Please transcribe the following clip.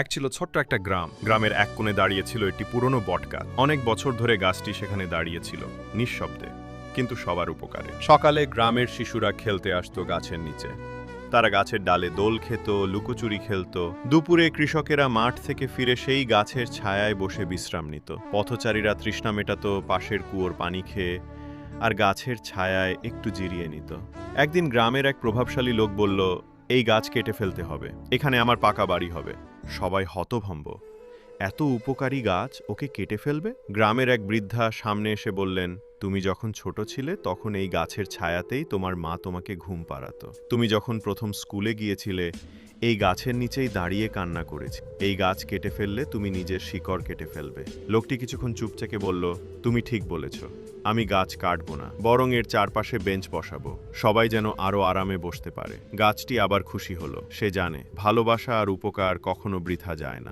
এক ছিল ছোট্ট একটা গ্রাম। গ্রামের এক কোণে দাঁড়িয়ে ছিল একটি পুরনো বটগাছ। অনেক বছর ধরে গাছটি সেখানে দাঁড়িয়েছিল, নিঃশব্দে, কিন্তু সবার উপকারে। সকালে গ্রামের শিশুরা খেলতে আসতো গাছের নিচে। তারা গাছের ডালে দোল খেত, লুকোচুরি খেলত। দুপুরে কৃষকেরা মাঠ থেকে ফিরে সেই গাছের ছায়ায় বসে বিশ্রাম নিত। পথচারীরা তৃষ্ণা মেটাতো পাশের কুয়োর পানি খেয়ে, আর গাছের ছায়ায় একটু জিরিয়ে নিত। একদিন গ্রামের এক প্রভাবশালী লোক বলল, এই গাছ কেটে ফেলতে হবে, এখানে আমার পাকা বাড়ি হবে। সবাই হতভম্ব। এত উপকারী গাছ ওকে কেটে ফেলবে? গ্রামের এক বৃদ্ধা সামনে এসে বললেন, তুমি যখন ছোট ছিলে তখন এই গাছের ছায়াতেই তোমার মা তোমাকে ঘুম পাড়াতো। তুমি যখন প্রথম স্কুলে গিয়েছিলে এই গাছের নিচেই দাঁড়িয়ে কান্না করেছি। এই গাছ কেটে ফেললে তুমি নিজের শিকড় কেটে ফেলবে। লোকটি কিছুক্ষণ চুপচাকে বলল, তুমি ঠিক বলেছ, আমি গাছ কাটবো না, বরং এর চারপাশে বেঞ্চ বসাবো, সবাই যেন আরো আরামে বসতে পারে। গাছটি আবার খুশি হলো। সে জানে ভালোবাসা আর উপকার কখনো বৃথা যায় না।